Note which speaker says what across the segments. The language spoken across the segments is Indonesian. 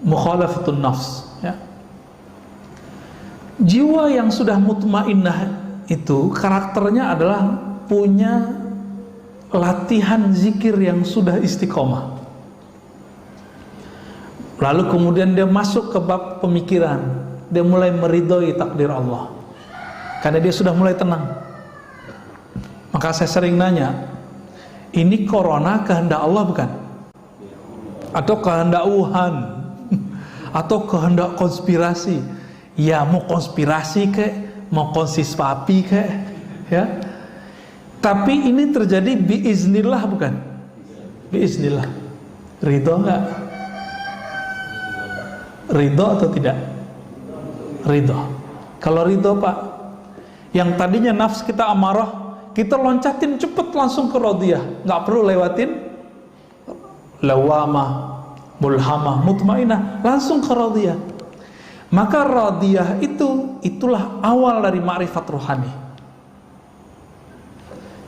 Speaker 1: mukhalafatun nafs, ya. Jiwa yang sudah mutmainnah itu karakternya adalah punya latihan zikir yang sudah istiqomah. Lalu kemudian dia masuk ke bab pemikiran, dia mulai meridhoi takdir Allah karena dia sudah mulai tenang. Maka saya sering nanya, ini corona kehendak Allah bukan? Atau kehendak Wuhan? Atau kehendak konspirasi? Ya, mau konspirasi kek, mau konsispapi kek, ya. Tapi ini terjadi biiznillah bukan? Biiznillah. Ridho enggak? Ridho atau tidak? Ridho. Kalau ridho Pak, yang tadinya nafs kita amarah, kita loncatin cepet langsung ke radiyah, nggak perlu lewatin lawamah, mulhamah, mutmainah, langsung ke radiyah. Maka radiyah itulah awal dari ma'rifat rohani.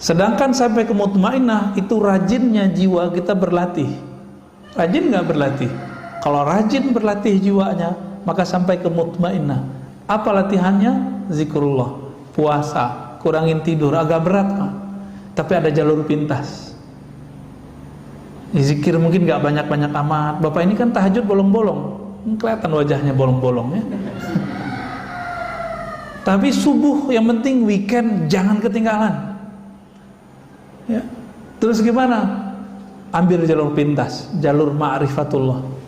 Speaker 1: Sedangkan sampai ke mutmainah itu rajinnya jiwa kita berlatih. Rajin nggak berlatih? Kalau rajin berlatih jiwanya, maka sampai ke mutmainah. Apa latihannya? Zikrullah, puasa, kurangin tidur, agak berat Pak. Tapi ada jalur pintas. Zikir mungkin nggak banyak-banyak amat. Bapak ini kan tahajud bolong-bolong, kelihatan wajahnya bolong-bolong, ya. Tapi subuh yang penting, weekend jangan ketinggalan, ya. Terus gimana? Ambil jalur pintas, jalur ma'rifatullah.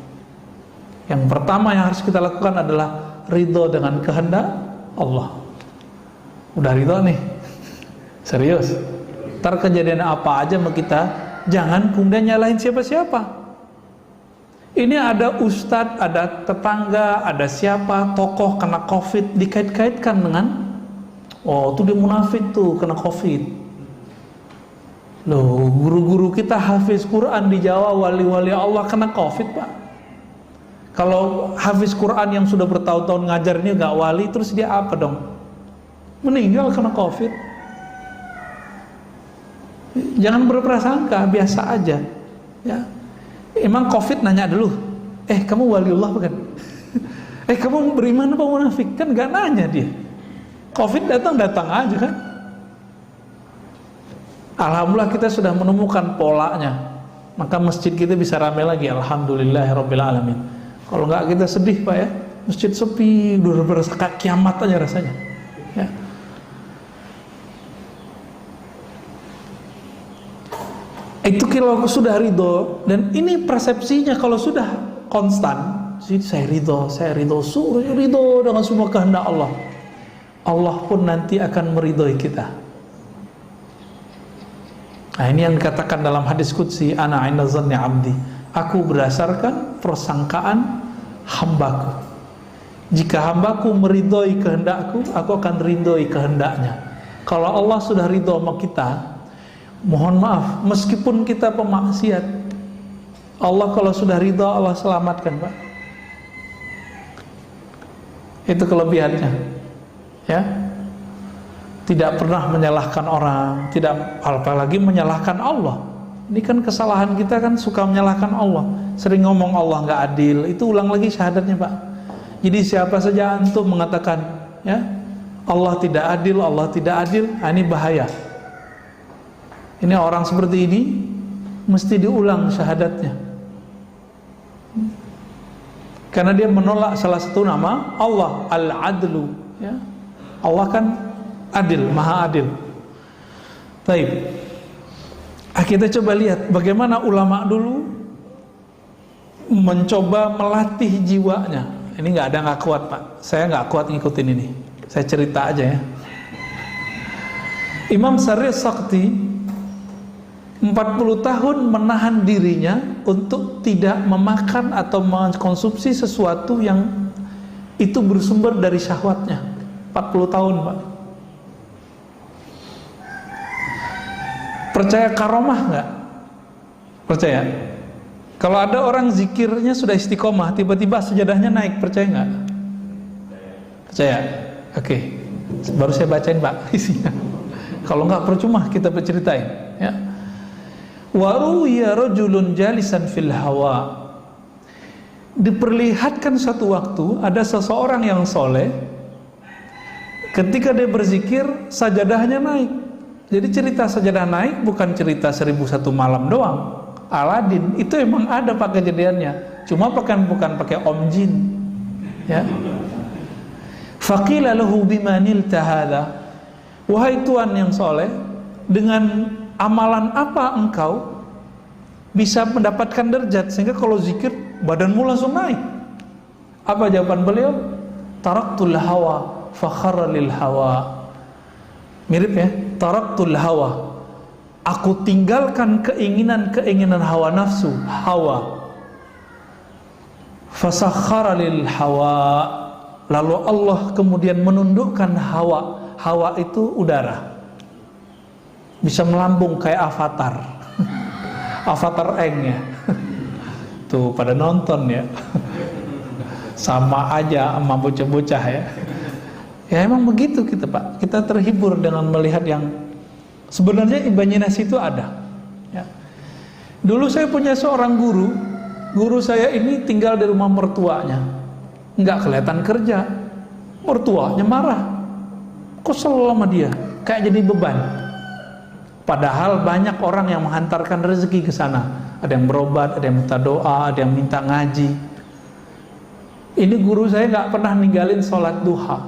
Speaker 1: Yang pertama yang harus kita lakukan adalah ridho dengan kehendak Allah. Udah ridho nih, serius, ntar kejadian apa aja sama kita, jangan kemudian nyalahin siapa-siapa. Ini ada ustadz, ada tetangga, ada siapa, tokoh kena covid, dikait-kaitkan dengan, oh itu dia munafik tuh kena covid. Loh, guru-guru kita hafiz Quran di Jawa, wali-wali Allah kena covid Pak. Kalau hafiz Quran yang sudah bertahun-tahun ngajar ini gak wali, terus dia apa dong? Meninggal kena covid. Jangan berprasangka, biasa aja, ya. Emang covid nanya dulu, kamu waliullah bukan? Kamu beriman apa munafik? Kan gak nanya dia. Covid datang aja kan. Alhamdulillah kita sudah menemukan polanya, maka masjid kita bisa ramai lagi. Alhamdulillahirabbil alamin. Kalau nggak kita sedih Pak, ya. Masjid sepi, udah berasa kayak kiamat aja rasanya, ya. Itu kalau sudah ridho, dan ini persepsinya kalau sudah konstan, saya ridho, ridho dengan semua kehendak Allah, Allah pun nanti akan meridhoi kita. Nah, ini yang dikatakan dalam hadis qudsi, ana 'inda dhanni 'abdi, aku berdasarkan persangkaan hambaku. Jika hambaku meridhoi kehendakku, aku akan ridhoi kehendaknya. Kalau Allah sudah ridho sama kita, mohon maaf, meskipun kita pemaksiat, Allah kalau sudah ridha, Allah selamatkan Pak. Itu kelebihannya, ya. Tidak pernah menyalahkan orang, tidak apalagi menyalahkan Allah. Ini kan kesalahan kita kan, suka menyalahkan Allah, sering ngomong Allah nggak adil. Itu ulang lagi syahadatnya Pak. Jadi siapa saja antum mengatakan, ya, Allah tidak adil, Allah tidak adil, ini bahaya. Ini orang seperti ini mesti diulang syahadatnya, karena dia menolak salah satu nama Allah, Al-Adlu, ya. Allah kan adil, maha adil. Baik, kita coba lihat bagaimana ulama dulu mencoba melatih jiwanya. Ini nggak kuat Pak, saya nggak kuat ngikutin ini, saya cerita aja, ya. Imam Sari Sakti 40 tahun menahan dirinya untuk tidak memakan atau mengkonsumsi sesuatu yang itu bersumber dari syahwatnya. 40 tahun Pak. Percaya karomah nggak? Percaya? Kalau ada orang zikirnya sudah istiqomah, tiba-tiba sejadahnya naik, percaya nggak? Percaya? Oke. Baru saya bacain Pak isinya. Kalau nggak percuma kita berceritain, ya. Wa ruwiya rajulun jalisan fil hawa diperlihatkan satu waktu ada seseorang yang soleh, ketika dia berzikir sajadahnya naik. Jadi cerita sajadah naik bukan cerita 1001 malam doang. Aladin itu emang ada pak kejadiannya, cuma bukan pakai om jin, ya. Faqila lahu bimanilta hadza, wahai tuan yang soleh, dengan amalan apa engkau bisa mendapatkan derajat sehingga kalau zikir badanmu langsung naik? Apa jawaban beliau? Taraktul hawa fakharra lil hawa. Mirip ya, taraktul hawa, aku tinggalkan keinginan hawa nafsu, hawa. Fasakhara lil hawa, lalu Allah kemudian menundukkan hawa. Hawa itu udara, bisa melambung kayak avatar. Avatar Eng ya. Tuh pada nonton ya. Sama aja sama bocah-bocah ya. Ya emang begitu kita pak. Kita terhibur dengan melihat yang sebenarnya imajinasi itu ada ya. Dulu saya punya seorang guru. Guru saya ini tinggal di rumah mertuanya, nggak kelihatan kerja. Mertuanya marah, kesel sama dia, kayak jadi beban. Padahal banyak orang yang menghantarkan rezeki ke sana. Ada yang berobat, ada yang minta doa, ada yang minta ngaji. Ini guru saya nggak pernah ninggalin sholat duha,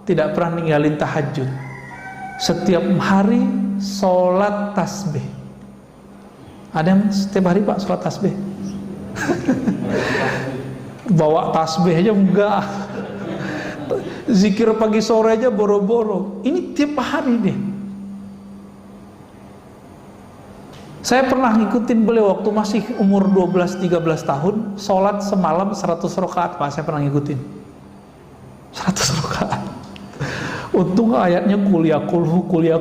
Speaker 1: tidak pernah ninggalin tahajud. Setiap hari sholat tasbih. Ada yang setiap hari pak sholat tasbih? Bawa tasbih aja enggak. Zikir pagi sore aja boro-boro. Ini tiap hari deh. Saya pernah ngikutin beliau waktu masih umur 12-13 tahun, sholat semalam 100 rakaat pak, saya pernah ngikutin 100 rakaat. Untung ayatnya kuliah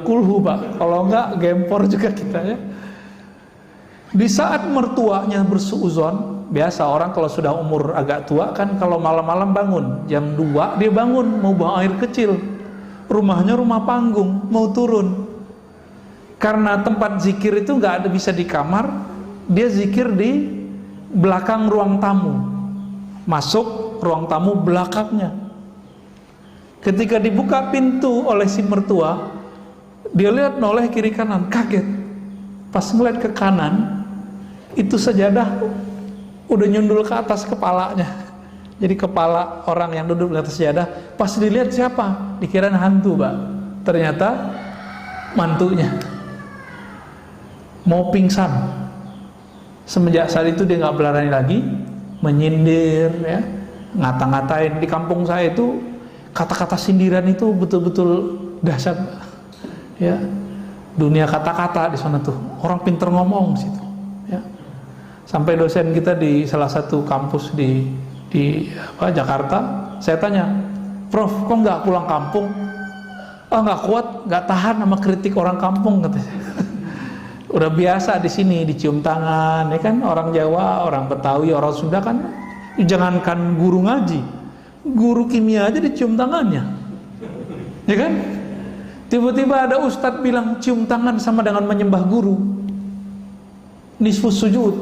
Speaker 1: kulhu pak, kalau enggak gempor juga kita ya. Di saat mertuanya bersuuzon, biasa orang kalau sudah umur agak tua kan kalau malam-malam bangun jam 2 dia bangun mau buang air kecil, rumahnya rumah panggung, mau turun. Karena tempat zikir itu nggak ada bisa di kamar, dia zikir di belakang ruang tamu, masuk ruang tamu belakangnya. Ketika dibuka pintu oleh si mertua, dia lihat noleh kiri kanan, kaget. Pas ngeliat ke kanan, itu sajadah udah nyundul ke atas kepalanya. Jadi kepala orang yang duduk di atas sajadah. Pas dilihat siapa? Dikirain hantu, Pak. Ternyata mantunya. Mau pingsan. Semenjak saat itu dia nggak berani lagi menyindir, ya, ngata-ngatain. Di kampung saya itu kata-kata sindiran itu betul-betul dahsyat, ya. Dunia kata-kata di sana tuh, orang pinter ngomong situ, ya. Sampai dosen kita di salah satu kampus di Jakarta, saya tanya, Prof, kok nggak pulang kampung? Oh nggak kuat, nggak tahan sama kritik orang kampung, katanya. Udah biasa di sini dicium tangan, ya kan, orang Jawa, orang Betawi, orang Sunda kan, jangankan guru ngaji, guru kimia aja dicium tangannya, ya kan? Tiba-tiba ada ustadz bilang cium tangan sama dengan menyembah guru, nisfus sujud.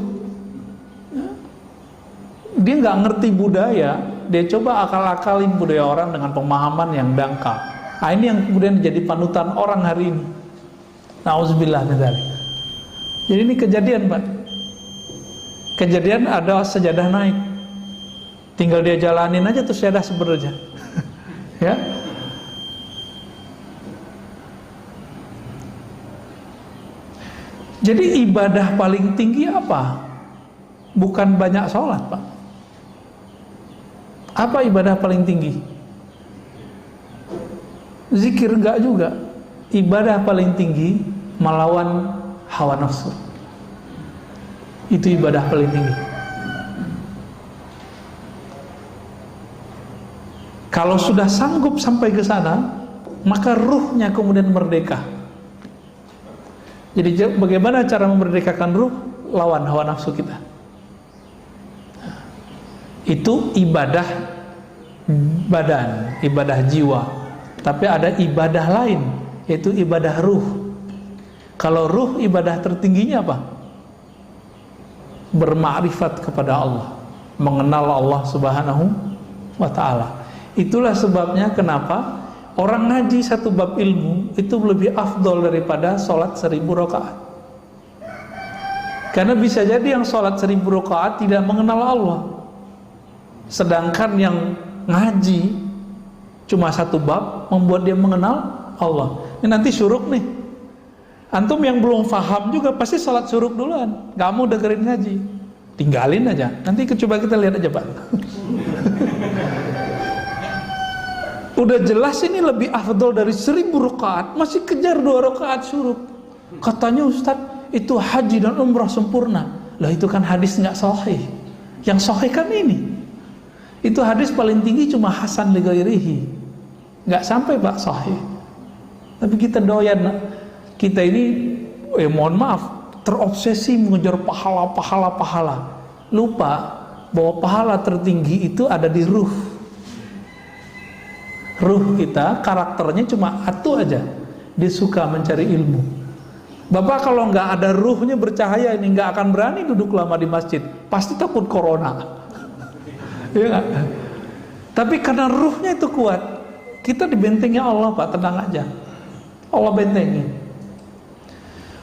Speaker 1: Dia nggak ngerti budaya, dia coba akal-akalin budaya orang dengan pemahaman yang dangkal. Nah, ini yang kemudian jadi panutan orang hari ini. Nauzubillah min dzalik. Jadi ini kejadian, Pak. Kejadian ada sejadah naik. Tinggal dia jalanin aja tuh sejadah sebenarnya. Ya. Jadi ibadah paling tinggi apa? Bukan banyak sholat, Pak. Apa ibadah paling tinggi? Zikir enggak juga. Ibadah paling tinggi melawan hawa nafsu. Itu ibadah paling tinggi. Kalau sudah sanggup sampai ke sana, maka ruhnya kemudian merdeka. Jadi bagaimana cara memerdekakan ruh? Lawan hawa nafsu kita. Itu ibadah badan, ibadah jiwa. Tapi ada ibadah lain, yaitu ibadah ruh. Kalau ruh, ibadah tertingginya apa? Bermakrifat kepada Allah, mengenal Allah Subhanahu wa ta'ala. Itulah sebabnya kenapa orang ngaji satu bab ilmu itu lebih afdol daripada sholat 1000 rakaat. Karena bisa jadi yang sholat 1000 rakaat tidak mengenal Allah, sedangkan yang ngaji cuma satu bab membuat dia mengenal Allah. Ini nanti syuruk nih. Antum yang belum paham juga pasti sholat syuruk duluan, gak mau dengerin ngaji, tinggalin aja. Nanti coba kita lihat aja Pak. Udah jelas ini lebih afdol dari 1000 rakaat, masih kejar 2 rakaat syuruk. Katanya Ustadz itu haji dan umrah sempurna. Lah itu kan hadis nggak sahih. Yang sahih kan ini. Itu hadis paling tinggi cuma hasan li ghairihi, nggak sampai Pak sahih. Tapi kita doyan, kita ini mohon maaf terobsesi mengejar pahala. Lupa bahwa pahala tertinggi itu ada di ruh. Ruh kita, karakternya cuma satu aja, dia suka mencari ilmu. Bapak kalau nggak ada ruhnya bercahaya ini nggak akan berani duduk lama di masjid, pasti takut corona. Ya gak? Tapi karena ruhnya itu kuat, kita dibentengi Allah Pak, tenang aja, Allah bentengi.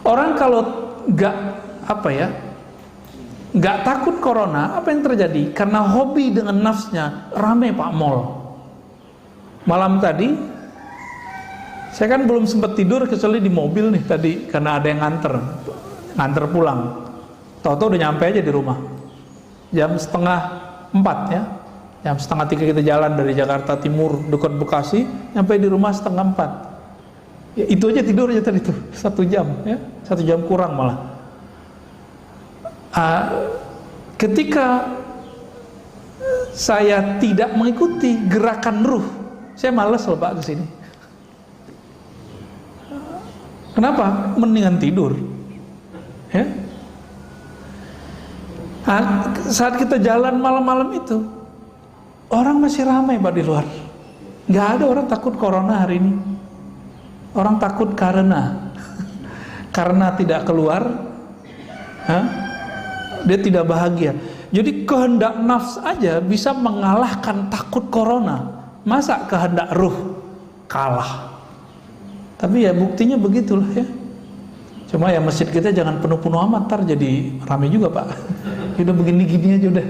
Speaker 1: Orang kalau nggak takut corona, apa yang terjadi? Karena hobi dengan nafsnya, rame Pak mall. Malam tadi saya kan belum sempat tidur kecuali di mobil nih tadi, karena ada yang nganter pulang. Tahu-tahu udah nyampe aja di rumah jam 3:30 ya. Jam 2:30 kita jalan dari Jakarta Timur dekat Bekasi, nyampe di rumah 3:30. Ya, itu aja tidur aja tadi tuh 1 jam ya, 1 jam kurang malah. Ketika saya tidak mengikuti gerakan ruh, saya malas loh Pak kesini. Kenapa? Mendingan tidur. Ya. Saat kita jalan malam-malam itu, orang masih ramai Pak di luar. Nggak ada orang takut corona hari ini. Orang takut karena tidak keluar, dia tidak bahagia. Jadi kehendak nafs aja bisa mengalahkan takut corona. Masa kehendak ruh kalah? Tapi ya buktinya begitulah ya. Cuma ya masjid kita jangan penuh-penuh amat, ntar jadi ramai juga Pak. Udah begini-gini aja udah.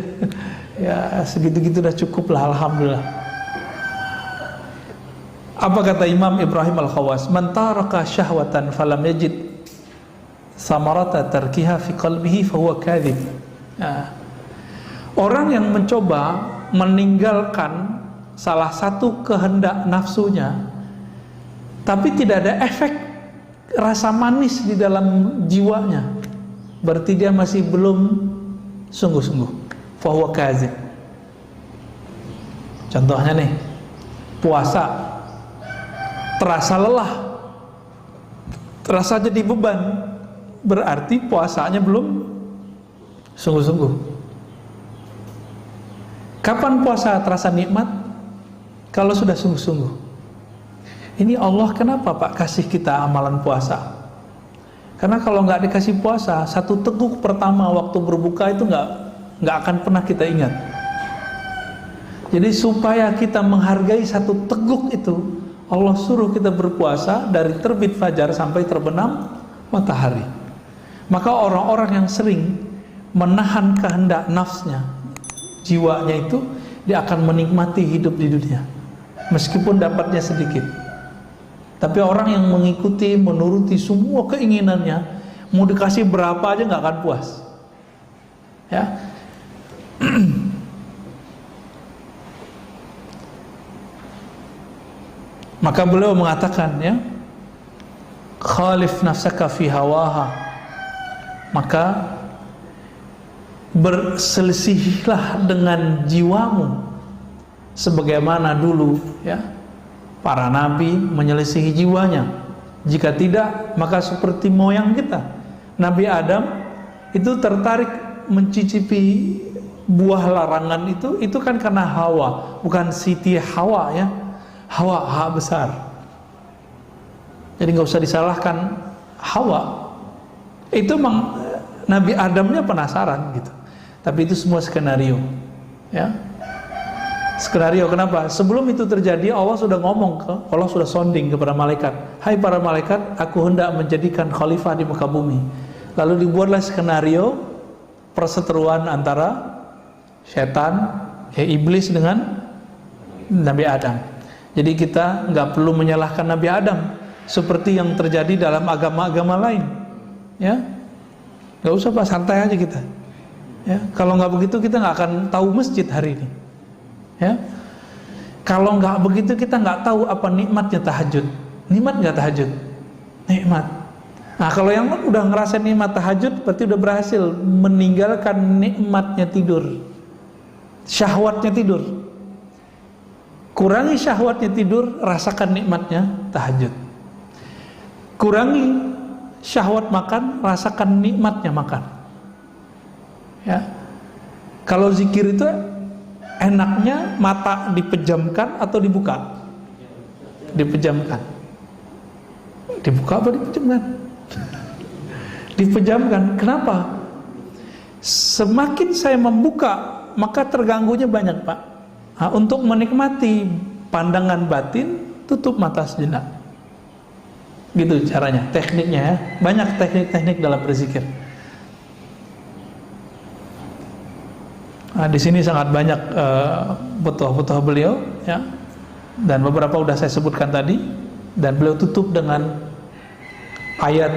Speaker 1: Ya segitu-gitu udah cukup lah, alhamdulillah. Apa kata Imam Ibrahim Al-Khawas? Man taraka syahwatan falam yajid samarata tarkiha fi qalbihi fahuwa kadhib. Orang yang mencoba meninggalkan salah satu kehendak nafsunya tapi tidak ada efek rasa manis di dalam jiwanya, berarti dia masih belum sungguh-sungguh. Fahuwa kadzib. Contohnya nih, puasa, terasa lelah, terasa jadi beban, berarti puasanya belum sungguh-sungguh. Kapan puasa terasa nikmat? Kalau sudah sungguh-sungguh. Ini Allah kenapa Pak kasih kita amalan puasa? Karena kalau nggak dikasih puasa, satu teguk pertama waktu berbuka itu nggak akan pernah kita ingat. Jadi supaya kita menghargai satu teguk itu, Allah suruh kita berpuasa dari terbit fajar sampai terbenam matahari. Maka orang-orang yang sering menahan kehendak nafsnya, jiwanya itu, dia akan menikmati hidup di dunia meskipun dapatnya sedikit. Tapi orang yang mengikuti, menuruti semua keinginannya, mau dikasih berapa aja nggak akan puas. Ya. Maka beliau mengatakan ya, khalif nafsaka fi hawaha, maka berselisihlah dengan jiwamu sebagaimana dulu ya para nabi menyelisihi jiwanya. Jika tidak, maka seperti moyang kita, Nabi Adam itu tertarik mencicipi buah larangan itu kan karena hawa, bukan Siti Hawa ya. Hawa besar. Jadi nggak usah disalahkan Hawa. Itu Nabi Adamnya penasaran gitu. Tapi itu semua skenario. Ya. Skenario kenapa? Sebelum itu terjadi, Allah sudah Allah sudah sounding kepada malaikat. Hai para malaikat, aku hendak menjadikan khalifah di muka bumi. Lalu dibuatlah skenario perseteruan antara setan, iblis dengan Nabi Adam. Jadi kita nggak perlu menyalahkan Nabi Adam seperti yang terjadi dalam agama-agama lain. Ya, nggak usah Pak, santai aja kita. Ya, kalau nggak begitu kita nggak akan tahu masjid hari ini. Ya, kalau nggak begitu kita nggak tahu apa nikmatnya tahajud. Nikmat nggak tahajud? Nikmat. Nah, kalau yang udah ngerasain nikmat tahajud, berarti udah berhasil meninggalkan nikmatnya tidur, syahwatnya tidur. Kurangi syahwatnya tidur, rasakan nikmatnya tahajud. Kurangi syahwat makan, rasakan nikmatnya makan. Ya, kalau zikir itu enaknya mata dipejamkan atau dibuka? Dipejamkan. Dibuka apa dipejamkan? Dipejamkan. Kenapa? Semakin saya membuka, maka terganggunya banyak, Pak. Nah, untuk menikmati pandangan batin, tutup mata sejenak. Gitu caranya, tekniknya ya. Banyak teknik-teknik dalam berzikir. Nah, di sini sangat banyak butuh beliau, ya, dan beberapa sudah saya sebutkan tadi, dan beliau tutup dengan ayat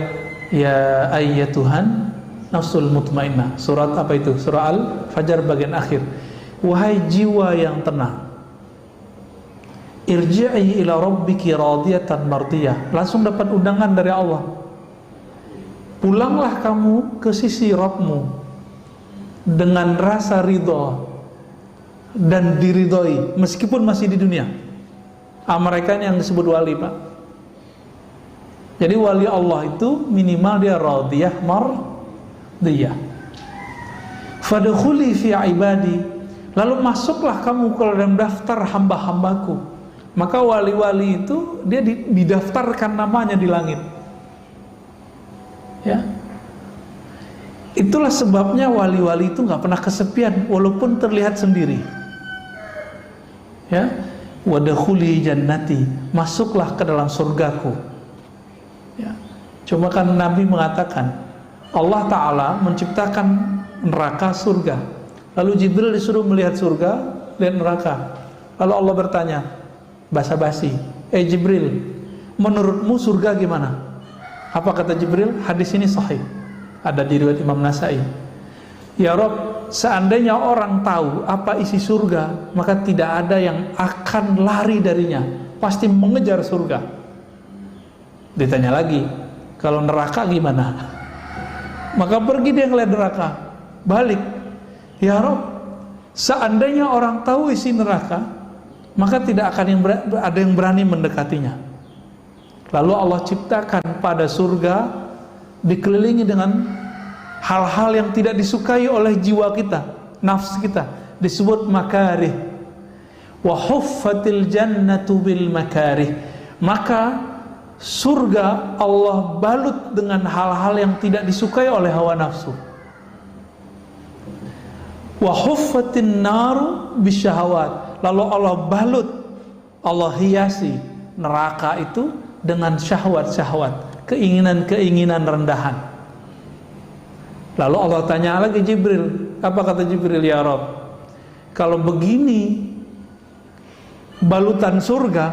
Speaker 1: ya ayyatuhan nafsul mutmainnah. Surat apa itu? Surah Al-Fajr bagian akhir. Wahai jiwa yang tenang, irji'i ila rabbiki radiyatan mardiyah. Langsung dapat undangan dari Allah. Pulanglah kamu ke sisi Rabbmu dengan rasa ridho dan diridhoi meskipun masih di dunia. Mereka yang disebut wali, Pak. Jadi wali Allah itu minimal dia radiyah mardiyah. Fadkhuli fi ibadi, lalu masuklah kamu ke dalam daftar hamba-hambaku. Maka wali-wali itu dia didaftarkan namanya di langit. Ya. Itulah sebabnya wali-wali itu nggak pernah kesepian walaupun terlihat sendiri. Ya, wadkhuli jannati, masuklah ke dalam surgaku. Ya. Cuma kan Nabi mengatakan Allah Ta'ala menciptakan neraka surga. Lalu Jibril disuruh melihat surga dan neraka. Lalu Allah bertanya basa-basi, Jibril, menurutmu surga gimana? Apa kata Jibril? Hadis ini sahih, ada di riwayat Imam Nasai. Ya Rob, seandainya orang tahu apa isi surga, maka tidak ada yang akan lari darinya, pasti mengejar surga. Ditanya lagi, kalau neraka gimana? Maka pergi dia ngeliat neraka, balik. Ya Rob, seandainya orang tahu isi neraka, maka tidak akan ada yang berani mendekatinya. Lalu Allah ciptakan pada surga dikelilingi dengan hal-hal yang tidak disukai oleh jiwa kita, nafsu kita, disebut makarih. Wa huffatil jannatu bil makarih. Maka surga Allah balut dengan hal-hal yang tidak disukai oleh hawa nafsu. Wa huffatin naru bisyahawat. Lalu Allah balut, Allah hiasi neraka itu dengan syahwat-syahwat, keinginan-keinginan rendahan. Lalu Allah tanya lagi Jibril, apa kata Jibril? Ya Rob, kalau begini balutan surga,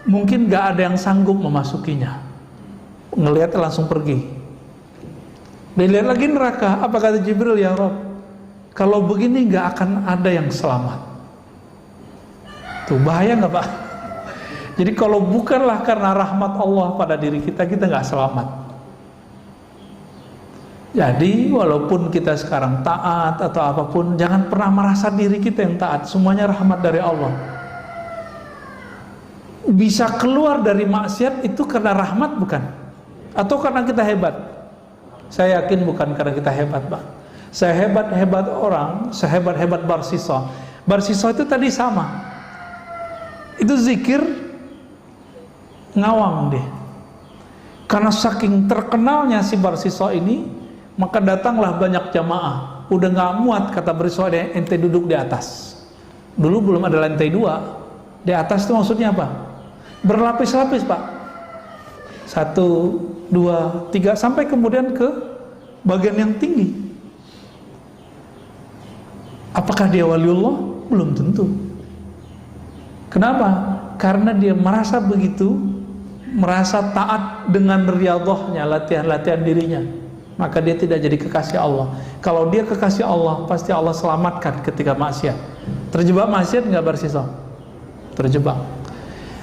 Speaker 1: mungkin gak ada yang sanggup memasukinya. Ngelihat langsung pergi. Dilihat lagi neraka, apa kata Jibril? Ya Rob, kalau begini gak akan ada yang selamat. Tuh bahaya gak, Pak? Jadi kalau bukanlah karena rahmat Allah pada diri kita, kita gak selamat. Jadi walaupun kita sekarang taat atau apapun, jangan pernah merasa diri kita yang taat. Semuanya rahmat dari Allah. Bisa keluar dari maksiat itu karena rahmat bukan? Atau karena kita hebat? Saya yakin bukan karena kita hebat, Pak. Sehebat-hebat orang, sehebat-hebat Barsisa. Barsisa itu tadi sama. Itu zikir ngawang deh. Karena saking terkenalnya si Barsisa ini, maka datanglah banyak jamaah udah nggak muat, kata bersihnya, ente duduk di atas. Dulu belum ada lantai 2. Di atas itu maksudnya apa? Berlapis-lapis, Pak. 1, 2, 3 sampai kemudian ke bagian yang tinggi. Apakah dia waliullah? Belum tentu. Kenapa? Karena dia merasa begitu, merasa taat dengan riyadhahnya, latihan-latihan dirinya, maka dia tidak jadi kekasih Allah. Kalau dia kekasih Allah, pasti Allah selamatkan ketika maksiat. Terjebak maksiat nggak bersisa, terjebak.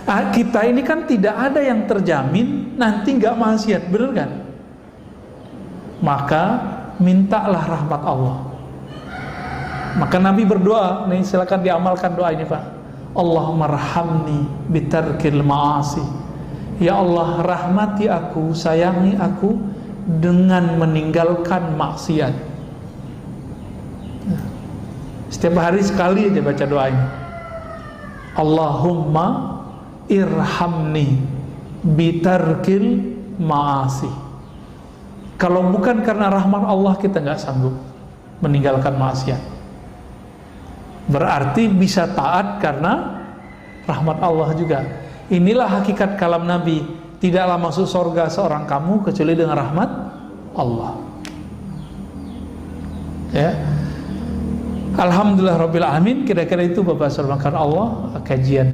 Speaker 1: Kita ini kan tidak ada yang terjamin nanti nggak maksiat, bener kan? Maka mintalah rahmat Allah. Maka Nabi berdoa, nih silakan diamalkan doa ini, Pak. Allahumma rahamni bitarkil ma'asi. Ya Allah, rahmati aku, sayangi aku dengan meninggalkan maksiat. Setiap hari sekali aja baca doa ini. Allahumma irhamni bitarkil ma'asi. Kalau bukan karena rahmat Allah, kita nggak sanggup meninggalkan maksiat. Berarti bisa taat karena rahmat Allah juga. Inilah hakikat kalam Nabi. Tidaklah masuk surga seorang kamu kecuali dengan rahmat Allah. Ya. Alhamdulillah Rabbil Alamin. Kira-kira itu Bapak Surmakan Allah kajian